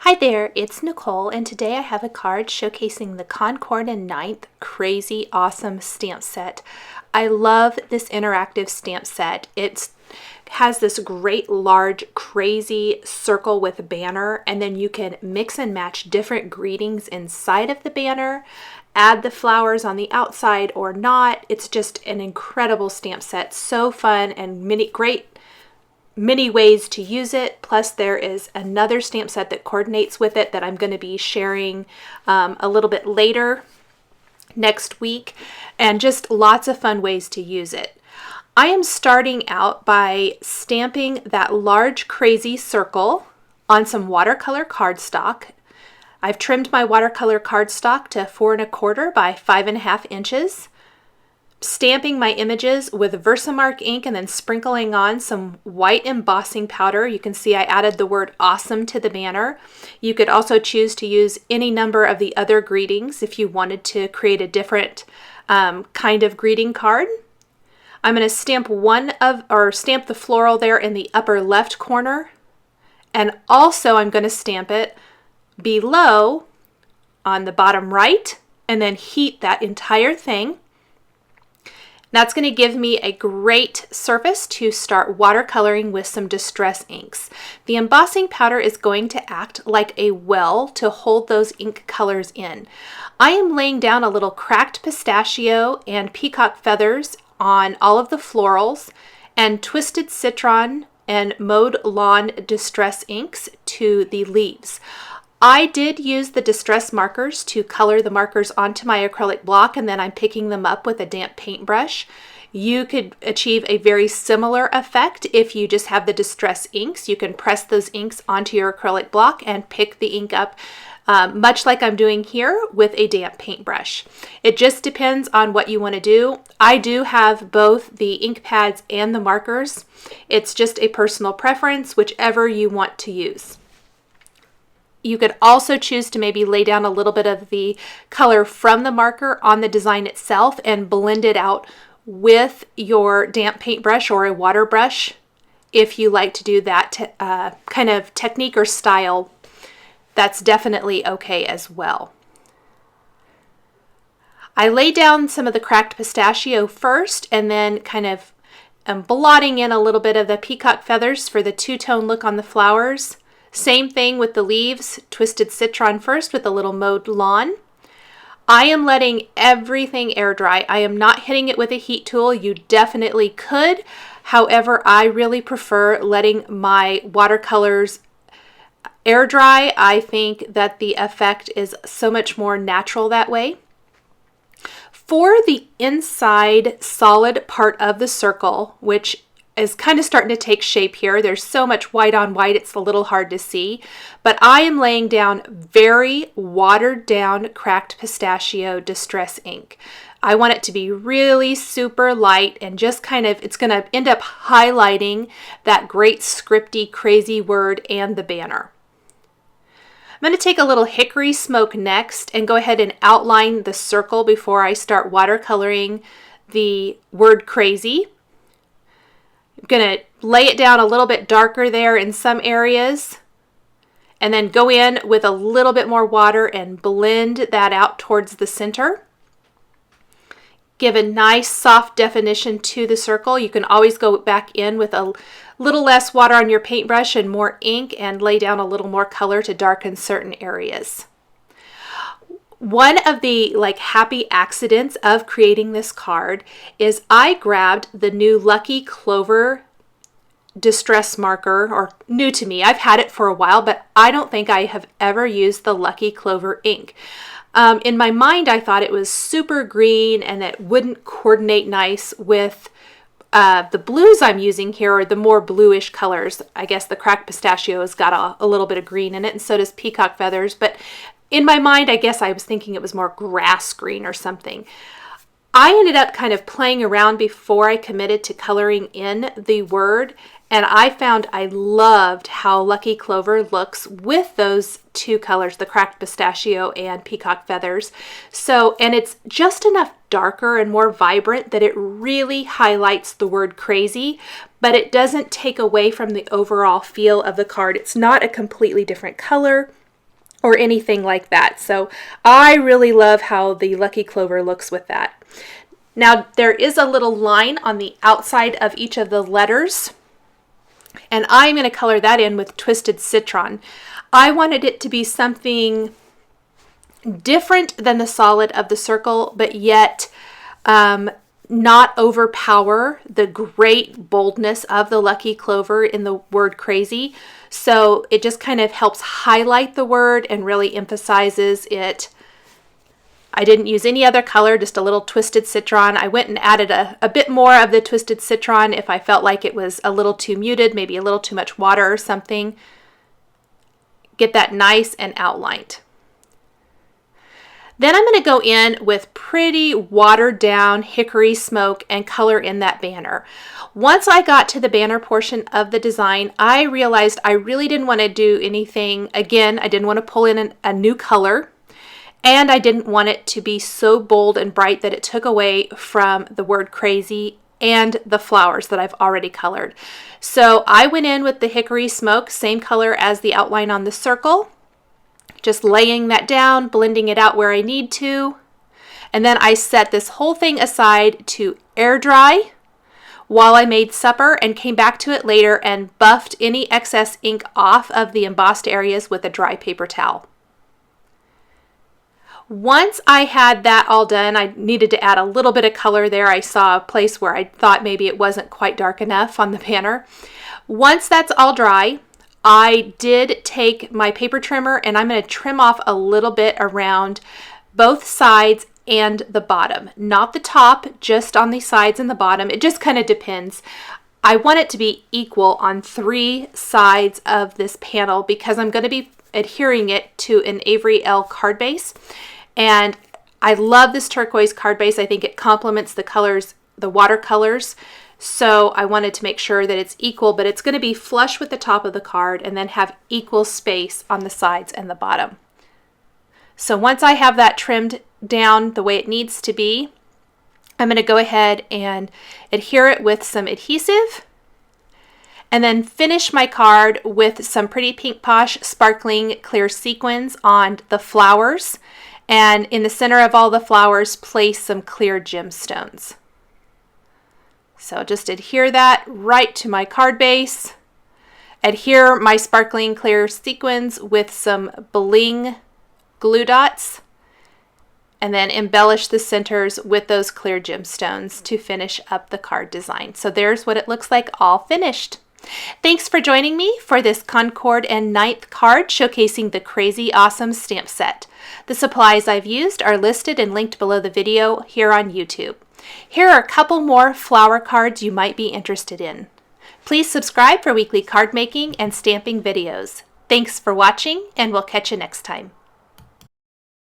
Hi there, it's Nicole, and today I have a card showcasing the Concord 9th Crazy Awesome stamp set. I love this interactive stamp set. It has this great large crazy circle with a banner, and then you can mix and match different greetings inside of the banner, add the flowers on the outside or not. It's just an incredible stamp set, so fun and many ways to use it. Plus there is another stamp set that coordinates with it that I'm going to be sharing a little bit later next week, and just lots of fun ways to use it. I am starting out by stamping that large crazy circle on some watercolor cardstock. I've trimmed my watercolor cardstock to 4 1/4 by 5 1/2 inches. Stamping my images with Versamark ink and then sprinkling on some white embossing powder. You can see I added the word awesome to the banner. You could also choose to use any number of the other greetings if you wanted to create a different kind of greeting card. I'm going to stamp stamp the floral there in the upper left corner, and also I'm going to stamp it below on the bottom right and then heat that entire thing. That's going to give me a great surface to start watercoloring with some distress inks. The embossing powder is going to act like a well to hold those ink colors in. I am laying down a little cracked pistachio and peacock feathers on all of the florals, and twisted citron and mowed lawn distress inks to the leaves. I did use the distress markers to color the markers onto my acrylic block, and then I'm picking them up with a damp paintbrush. You could achieve a very similar effect if you just have the distress inks. You can press those inks onto your acrylic block and pick the ink up much like I'm doing here with a damp paintbrush. It just depends on what you want to do. I do have both the ink pads and the markers. It's just a personal preference, whichever you want to use. You could also choose to maybe lay down a little bit of the color from the marker on the design itself and blend it out with your damp paintbrush or a water brush. If you like to do that kind of technique or style, that's definitely okay as well. I lay down some of the cracked pistachio first, and then kind of blotting in a little bit of the peacock feathers for the two-tone look on the flowers. Same thing with the leaves, twisted citron first with a little mowed lawn. I am letting everything air dry. I am not hitting it with a heat tool. You definitely could. However, I really prefer letting my watercolors air dry. I think that the effect is so much more natural that way. For the inside solid part of the circle, which is kind of starting to take shape here. There's so much white on white, it's a little hard to see, but I am laying down very watered down cracked pistachio distress ink. I want it to be really super light and just kind of, it's going to end up highlighting that great scripty crazy word and the banner. I'm going to take a little hickory smoke next and go ahead and outline the circle before I start watercoloring the word crazy. I'm going to lay it down a little bit darker there in some areas, and then go in with a little bit more water and blend that out towards the center. Give a nice soft definition to the circle. You can always go back in with a little less water on your paintbrush and more ink and lay down a little more color to darken certain areas. One of the happy accidents of creating this card is I grabbed the new Lucky Clover distress marker, or new to me. I've had it for a while, but I don't think I have ever used the Lucky Clover ink. In my mind, I thought it was super green and it wouldn't coordinate nice with the blues I'm using here, or the more bluish colors. I guess the cracked pistachio has got a little bit of green in it, and so does peacock feathers, but in my mind, I guess I was thinking it was more grass green or something. I ended up kind of playing around before I committed to coloring in the word, and I found I loved how Lucky Clover looks with those two colors, the cracked pistachio and peacock feathers. And it's just enough darker and more vibrant that it really highlights the word crazy, but it doesn't take away from the overall feel of the card. It's not a completely different color. or anything like that. So I really love how the Lucky Clover looks with that. Now there is a little line on the outside of each of the letters, and I'm going to color that in with Twisted Citron. I wanted it to be something different than the solid of the circle, but yet not overpower the great boldness of the Lucky Clover in the word crazy. So it just kind of helps highlight the word and really emphasizes it. I didn't use any other color, just a little Twisted Citron. I went and added a bit more of the Twisted Citron if I felt like it was a little too muted, maybe a little too much water or something. Get that nice and outlined. Then I'm going to go in with pretty watered down hickory smoke and color in that banner. Once I got to the banner portion of the design, I realized I really didn't want to do anything. Again, I didn't want to pull in a new color, and I didn't want it to be so bold and bright that it took away from the word crazy and the flowers that I've already colored. So I went in with the hickory smoke, same color as the outline on the circle. Just laying that down, blending it out where I need to. And then I set this whole thing aside to air dry while I made supper, and came back to it later and buffed any excess ink off of the embossed areas with a dry paper towel. Once I had that all done, I needed to add a little bit of color there. I saw a place where I thought maybe it wasn't quite dark enough on the banner. Once that's all dry, I did take my paper trimmer and I'm going to trim off a little bit around both sides and the bottom. Not the top, just on the sides and the bottom. It just kind of depends. I want it to be equal on 3 sides of this panel because I'm going to be adhering it to an Avery Elle card base. And I love this turquoise card base. I think it complements the colors, the watercolors. So I wanted to make sure that it's equal, but it's going to be flush with the top of the card and then have equal space on the sides and the bottom. So once I have that trimmed down the way it needs to be, I'm going to go ahead and adhere it with some adhesive and then finish my card with some pretty Pink Posh sparkling clear sequins on the flowers. And in the center of all the flowers, place some clear gemstones. So just adhere that right to my card base. Adhere my sparkling clear sequins with some bling glue dots. And then embellish the centers with those clear gemstones to finish up the card design. So there's what it looks like all finished. Thanks for joining me for this Concord 9th card showcasing the Crazy Awesome stamp set. The supplies I've used are listed and linked below the video here on YouTube. Here are a couple more flower cards you might be interested in. Please subscribe for weekly card making and stamping videos. Thanks for watching, and we'll catch you next time.